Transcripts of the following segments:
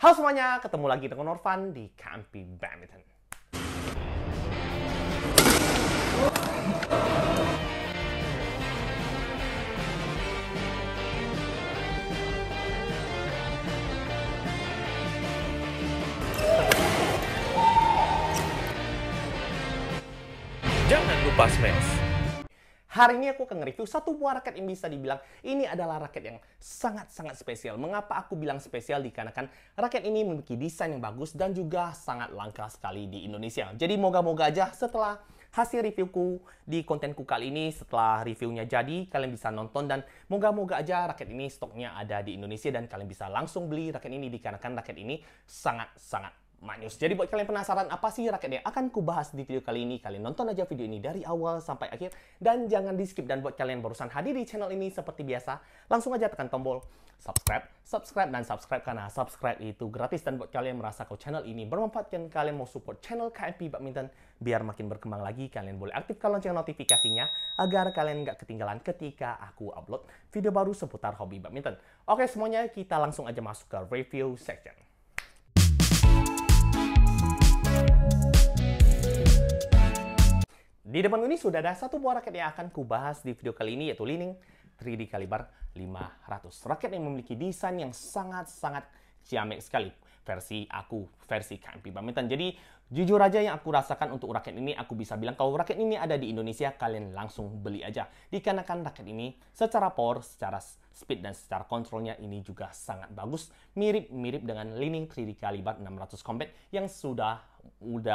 Halo semuanya, ketemu lagi dengan Norvan di KMP Badminton. Jangan lupa smash. Hari ini aku akan nge-review satu buah raket yang bisa dibilang ini adalah raket yang sangat-sangat spesial. Mengapa aku bilang spesial? Dikarenakan raket ini memiliki desain yang bagus dan juga sangat langka sekali di Indonesia. Jadi moga-moga aja setelah hasil reviewku di kontenku kali ini, setelah reviewnya jadi, kalian bisa nonton dan moga-moga aja raket ini stoknya ada di Indonesia dan kalian bisa langsung beli raket ini dikarenakan raket ini sangat-sangat manis. Jadi buat kalian penasaran apa sih raket yang akan ku bahas di video kali ini, kalian nonton aja video ini dari awal sampai akhir dan jangan di skip. Dan buat kalian barusan hadir di channel ini seperti biasa, langsung aja tekan tombol subscribe karena subscribe itu gratis. Dan buat kalian merasa kalau channel ini bermanfaat dan kalian mau support channel KMP Badminton biar makin berkembang lagi, kalian boleh aktifkan lonceng notifikasinya agar kalian nggak ketinggalan ketika aku upload video baru seputar hobi badminton. Oke semuanya, kita langsung aja masuk ke review section. Di depan ini sudah ada satu buah raket yang akan ku bahas di video kali ini, yaitu Li-Ning 3D kaliber 500. Raket yang memiliki desain yang sangat-sangat ciamik sekali. Versi KMP Badminton. Jadi jujur aja yang aku rasakan untuk raket ini, aku bisa bilang kalau raket ini ada di Indonesia, kalian langsung beli aja. Dikarenakan raket ini secara power, secara speed, dan secara kontrolnya ini juga sangat bagus. Mirip-mirip dengan Li-Ning 3D kaliber 600 Combat yang sudah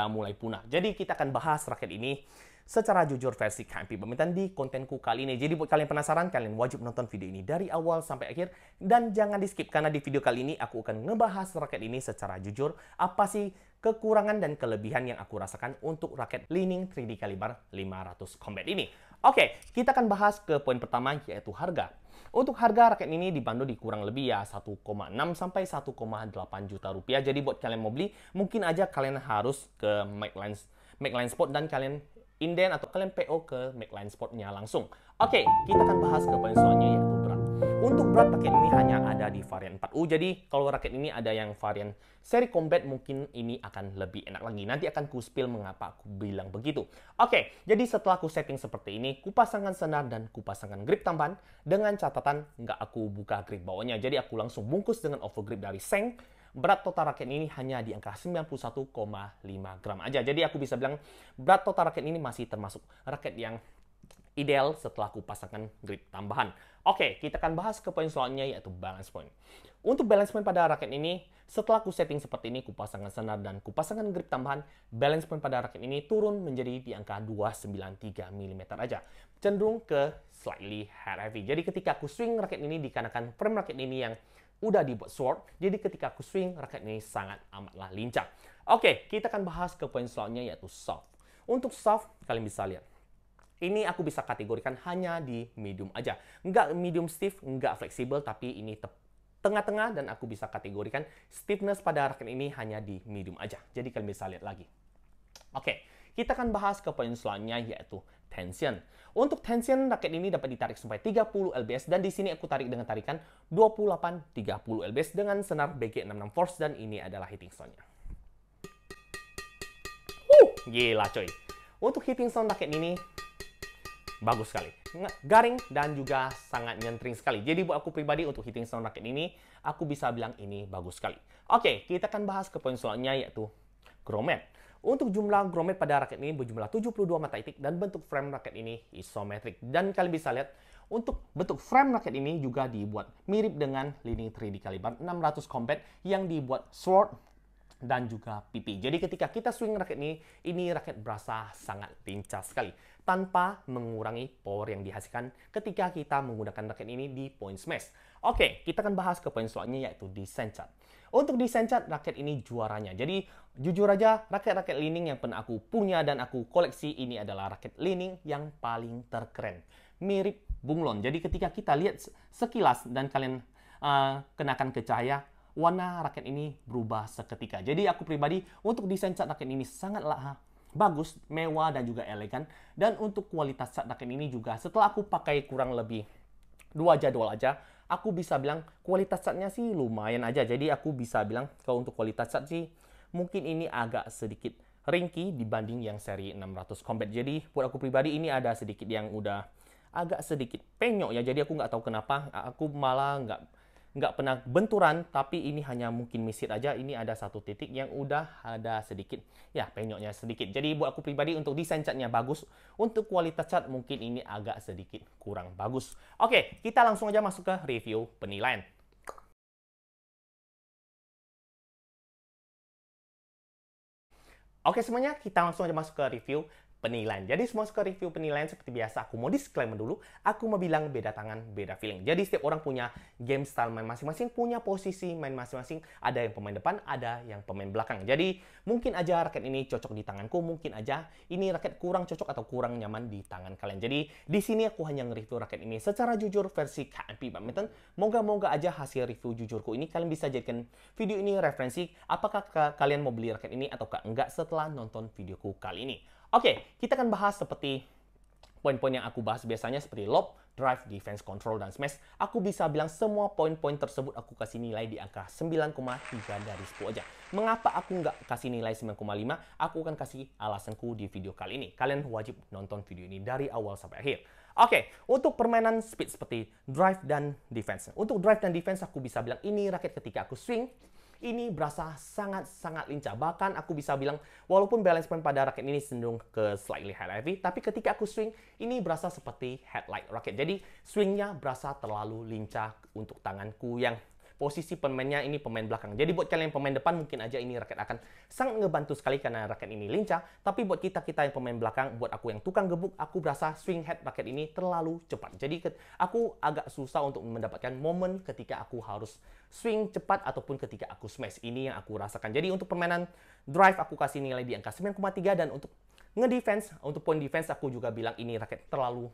mulai punah. Jadi kita akan bahas raket ini secara jujur versi KMP Badminton di kontenku kali ini. Jadi buat kalian penasaran, kalian wajib nonton video ini dari awal sampai akhir. Dan jangan di skip, karena di video kali ini aku akan ngebahas raket ini secara jujur. Apa sih kekurangan dan kelebihan yang aku rasakan untuk raket Li-Ning 3D kaliber 500 Combat ini. Oke, kita akan bahas ke poin pertama, yaitu harga. Untuk harga raket ini dibanderol di kurang lebih ya 1,6 sampai 1,8 juta rupiah. Jadi buat kalian mau beli, mungkin aja kalian harus ke Macline Sport dan kalian inden atau kalian PO ke Macline Sportnya langsung. Oke, kita akan bahas ke poin selanjutnya, yaitu berat. Untuk berat raket ini hanya ada di varian 4U. Jadi kalau raket ini ada yang varian seri combat, mungkin ini akan lebih enak lagi. Nanti akan ku spill mengapa aku bilang begitu. Oke, jadi setelah ku setting seperti ini, ku pasangkan senar dan ku pasangkan grip tambahan dengan catatan nggak aku buka grip bawahnya. Jadi aku langsung bungkus dengan overgrip dari Seng. Berat total raket ini hanya di angka 91,5 gram aja. Jadi aku bisa bilang berat total raket ini masih termasuk raket yang ideal setelah aku pasangkan grip tambahan. Oke, kita akan bahas ke poin selanjutnya, yaitu balance point. Untuk balance point pada raket ini, setelah aku setting seperti ini, ku pasangkan senar dan ku pasangkan grip tambahan, balance point pada raket ini turun menjadi di angka 293 mm aja. Cenderung ke slightly head heavy. Jadi ketika aku swing raket ini, dikarenakan frame raket ini yang udah dibuat sword, jadi ketika aku swing, raket ini sangat amatlah lincah. Oke, kita akan bahas ke poin selanjutnya, yaitu soft. Untuk soft, kalian bisa lihat. Ini aku bisa kategorikan hanya di medium aja. Nggak medium stiff, nggak fleksibel, tapi ini tengah-tengah dan aku bisa kategorikan stiffness pada raket ini hanya di medium aja. Jadi kalian bisa lihat lagi. Oke, kita akan bahas ke poin selanjutnya, yaitu tension. Untuk tension, raket ini dapat ditarik sampai 30 lbs dan di sini aku tarik dengan tarikan 28-30 lbs dengan senar BG66 Force dan ini adalah hitting sound-nya. Gila coy. Untuk hitting sound raket ini bagus sekali. Garing dan juga sangat nyentring sekali. Jadi buat aku pribadi untuk hitting sound raket ini, aku bisa bilang ini bagus sekali. Oke, kita akan bahas ke poin selanjutnya, yaitu grommet. Untuk jumlah grommet pada raket ini berjumlah 72 mata itik dan bentuk frame raket ini isometrik. Dan kalian bisa lihat untuk bentuk frame raket ini juga dibuat mirip dengan Li-Ning 3D kaliber 600 Combat yang dibuat sword dan juga pipi. Jadi ketika kita swing raket ini raket berasa sangat lincah sekali tanpa mengurangi power yang dihasilkan ketika kita menggunakan raket ini di point smash. Oke, kita akan bahas ke poin selanjutnya, yaitu design chart. Untuk desain cat, raket ini juaranya. Jadi, jujur aja, raket-raket Li-Ning yang pernah aku punya dan aku koleksi ini adalah raket Li-Ning yang paling terkeren. Mirip bunglon. Jadi, ketika kita lihat sekilas dan kalian kenakan ke cahaya, warna raket ini berubah seketika. Jadi, aku pribadi, untuk desain cat raket ini sangatlah bagus, mewah, dan juga elegan. Dan untuk kualitas cat raket ini juga, setelah aku pakai kurang lebih 2 jadwal aja, aku bisa bilang kualitas catnya sih lumayan aja. Jadi aku bisa bilang kalau untuk kualitas cat sih mungkin ini agak sedikit ringkih dibanding yang seri 600 Combat. Jadi buat aku pribadi ini ada sedikit yang udah agak sedikit penyok ya. Jadi aku nggak tahu kenapa. Aku malah nggak pernah benturan, tapi ini hanya mungkin misit aja. Ini ada satu titik yang udah ada sedikit ya penyoknya sedikit. Jadi buat aku pribadi untuk desain catnya bagus, untuk kualitas cat mungkin ini agak sedikit kurang bagus. Oke, kita langsung aja masuk ke review penilaian. Oke semuanya, kita langsung aja masuk ke review penilaian. Jadi semua ke review penilaian seperti biasa, aku mau disclaimer dulu, aku mau bilang beda tangan, beda feeling. Jadi setiap orang punya game style main masing-masing, punya posisi main masing-masing. Ada yang pemain depan, ada yang pemain belakang. Jadi mungkin aja raket ini cocok di tanganku, mungkin aja ini raket kurang cocok atau kurang nyaman di tangan kalian. Jadi di sini aku hanya nge-review raket ini secara jujur versi KMP Badminton. Moga-moga aja hasil review jujurku ini kalian bisa jadikan video ini referensi apakah kalian mau beli raket ini ataukah enggak setelah nonton videoku kali ini. Oke, kita akan bahas seperti poin-poin yang aku bahas biasanya seperti lob, drive, defense, control, dan smash. Aku bisa bilang semua poin-poin tersebut aku kasih nilai di angka 9,3 dari 10 aja. Mengapa aku nggak kasih nilai 9,5? Aku akan kasih alasanku di video kali ini. Kalian wajib nonton video ini dari awal sampai akhir. Oke, untuk permainan speed seperti drive dan defense. Untuk drive dan defense aku bisa bilang ini raket ketika aku swing, ini berasa sangat-sangat lincah. Bahkan aku bisa bilang, walaupun balance point pada raket ini cenderung ke slightly head heavy, tapi ketika aku swing, ini berasa seperti headlight raket. Jadi, swingnya berasa terlalu lincah untuk tanganku yang posisi pemainnya ini pemain belakang. Jadi buat kalian yang pemain depan mungkin aja ini raket akan sangat ngebantu sekali karena raket ini lincah. Tapi buat kita yang pemain belakang, buat aku yang tukang gebuk, aku berasa swing head raket ini terlalu cepat. Jadi aku agak susah untuk mendapatkan momen ketika aku harus swing cepat ataupun ketika aku smash. Ini yang aku rasakan. Jadi untuk permainan drive aku kasih nilai di angka 9,3 dan untuk nge-defense, untuk point defense aku juga bilang ini raket terlalu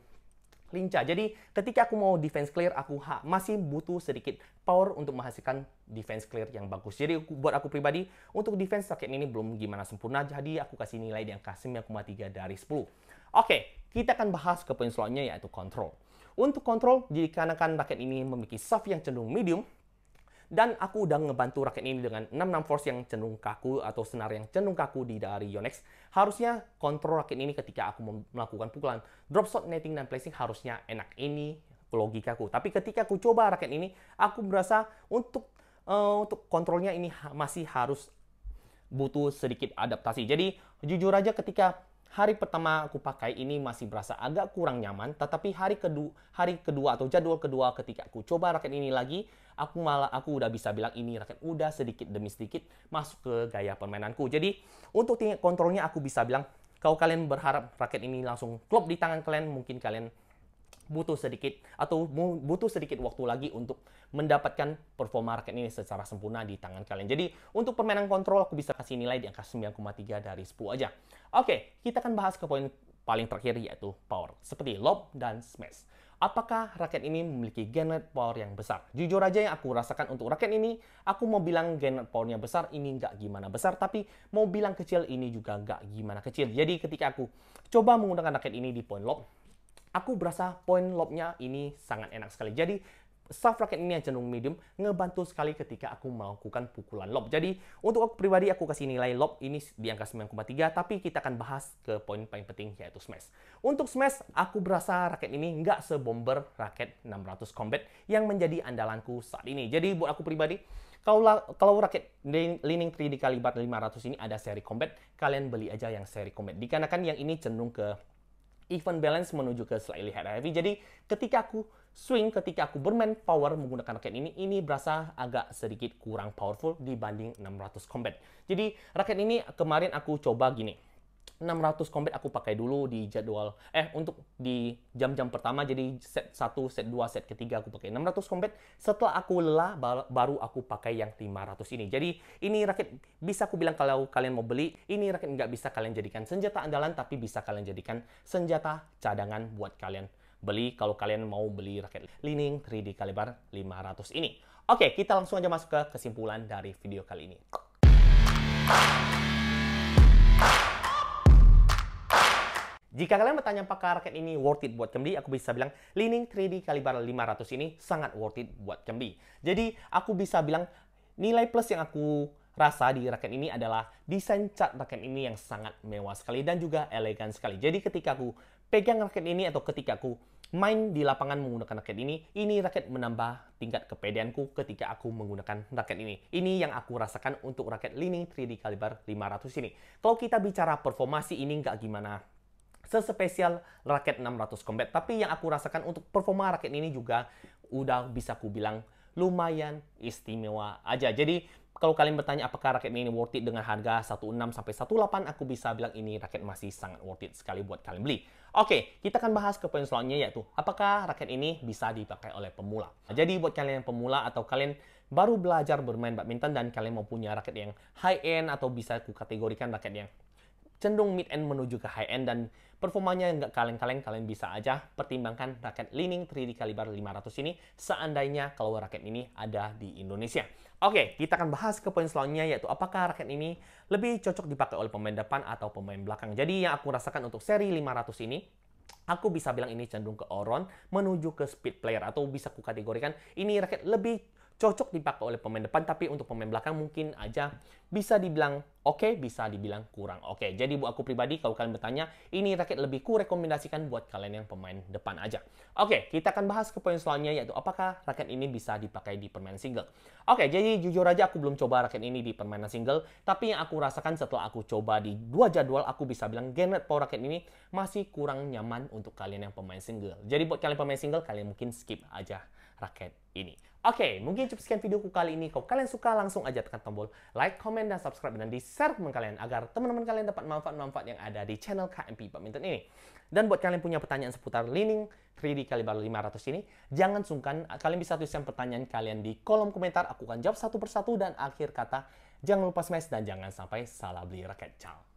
lincah. Jadi ketika aku mau defense clear, aku masih butuh sedikit power untuk menghasilkan defense clear yang bagus. Jadi buat aku pribadi, untuk defense raket ini belum gimana sempurna, jadi aku kasih nilai di angka 9,3 dari 10. Oke, kita akan bahas ke poin selanjutnya yaitu control. Untuk control, dikarenakan raket ini memiliki shaft yang cenderung medium, dan aku udah ngebantu raket ini dengan 66 force yang cenderung kaku atau senar yang cenderung kaku dari Yonex. Harusnya kontrol raket ini ketika aku melakukan pukulan drop shot, netting, dan placing harusnya enak. Ini logikaku. Tapi ketika aku coba raket ini, aku merasa untuk kontrolnya ini masih harus butuh sedikit adaptasi. Jadi jujur aja ketika hari pertama aku pakai ini masih berasa agak kurang nyaman, tetapi hari kedua atau jadwal kedua ketika aku coba raket ini lagi, aku udah bisa bilang ini raket udah sedikit demi sedikit masuk ke gaya permainanku. Jadi untuk tingkat kontrolnya aku bisa bilang kalau kalian berharap raket ini langsung klop di tangan kalian, mungkin kalian butuh sedikit waktu lagi untuk mendapatkan performa raket ini secara sempurna di tangan kalian. Jadi untuk permainan kontrol aku bisa kasih nilai di angka 9,3 dari 10 aja. Oke, kita akan bahas ke poin paling terakhir yaitu power, seperti lob dan smash. Apakah raket ini memiliki gain power yang besar? Jujur aja yang aku rasakan untuk raket ini, aku mau bilang gain powernya besar, ini nggak gimana besar, tapi mau bilang kecil, ini juga nggak gimana kecil. Jadi ketika aku coba menggunakan raket ini di poin lob, aku berasa poin lobnya ini sangat enak sekali. Jadi shaft raket ini yang cenderung medium ngebantu sekali ketika aku melakukan pukulan lob. Jadi untuk aku pribadi aku kasih nilai lob ini di angka 9,3, tapi kita akan bahas ke poin paling penting yaitu smash. Untuk smash aku berasa raket ini nggak sebomber raket 600 Combat yang menjadi andalanku saat ini. Jadi buat aku pribadi, kalau raket Li-Ning 3D kaliber 500 ini ada seri Combat, kalian beli aja yang seri Combat. Dikarenakan yang ini cenderung ke even balance menuju ke slightly head heavy. Jadi ketika aku swing, ketika aku bermain power menggunakan raket ini berasa agak sedikit kurang powerful dibanding 600 Combat. Jadi raket ini kemarin aku coba gini. 600 Combat aku pakai dulu di jadwal untuk di jam-jam pertama, jadi set 1, set 2, set ketiga aku pakai 600 Combat. Setelah aku lelah baru aku pakai yang 500 ini. Jadi ini raket bisa aku bilang kalau kalian mau beli, ini raket nggak bisa kalian jadikan senjata andalan, tapi bisa kalian jadikan senjata cadangan buat kalian beli kalau kalian mau beli raket Li-Ning 3D kaliber 500 ini. Oke, kita langsung aja masuk ke kesimpulan dari video kali ini. Jika kalian bertanya apakah raket ini worth it buat Cembi, aku bisa bilang Li-Ning 3D kaliber 500 ini sangat worth it buat Cembi. Jadi, aku bisa bilang nilai plus yang aku rasa di raket ini adalah desain cat raket ini yang sangat mewah sekali dan juga elegan sekali. Jadi ketika aku pegang raket ini atau ketika aku main di lapangan menggunakan raket ini raket menambah tingkat kepedeanku ketika aku menggunakan raket ini. Ini yang aku rasakan untuk raket Li-Ning 3D kaliber 500 ini. Kalau kita bicara performasi ini nggak gimana sespesial raket 600 Combat, tapi yang aku rasakan untuk performa raket ini juga udah bisa aku bilang lumayan istimewa aja. Jadi kalau kalian bertanya apakah raket ini worth it dengan harga 16 sampai 18, aku bisa bilang ini raket masih sangat worth it sekali buat kalian beli. Oke, kita akan bahas ke poin selanjutnya yaitu apakah raket ini bisa dipakai oleh pemula. Jadi buat kalian yang pemula atau kalian baru belajar bermain badminton dan kalian mau punya raket yang high end atau bisa aku kategorikan raket yang cenderung mid end menuju ke high end dan performanya nggak kaleng-kaleng, kalian bisa aja pertimbangkan raket Li-Ning 3D kaliber 500 ini seandainya kalau raket ini ada di Indonesia. Oke, kita akan bahas ke poin selanjutnya yaitu apakah raket ini lebih cocok dipakai oleh pemain depan atau pemain belakang. Jadi yang aku rasakan untuk seri 500 ini, aku bisa bilang ini cenderung ke all-round menuju ke speed player atau bisa aku kategorikan ini raket lebih cocok dipakai oleh pemain depan, tapi untuk pemain belakang mungkin aja bisa dibilang oke, bisa dibilang kurang oke. Jadi buat aku pribadi, kalau kalian bertanya, ini raket lebih ku rekomendasikan buat kalian yang pemain depan aja. Oke, kita akan bahas ke poin selanjutnya, yaitu apakah raket ini bisa dipakai di permainan single. Oke, jadi jujur aja aku belum coba raket ini di permainan single, tapi yang aku rasakan setelah aku coba di 2 jadwal, aku bisa bilang Genet Power raket ini masih kurang nyaman untuk kalian yang pemain single. Jadi buat kalian pemain single, kalian mungkin skip aja raket ini. Oke, mungkin cukup sekian videoku kali ini. Kalau kalian suka, langsung aja tekan tombol like, comment, dan subscribe, dan di-share teman kalian agar teman-teman kalian dapat manfaat-manfaat yang ada di channel KMP Badminton ini. Dan buat kalian punya pertanyaan seputar Li-Ning 3D kaliber 500 ini, jangan sungkan, kalian bisa tuliskan pertanyaan kalian di kolom komentar. Aku akan jawab satu persatu, dan akhir kata, jangan lupa smash dan jangan sampai salah beli raket. Ciao.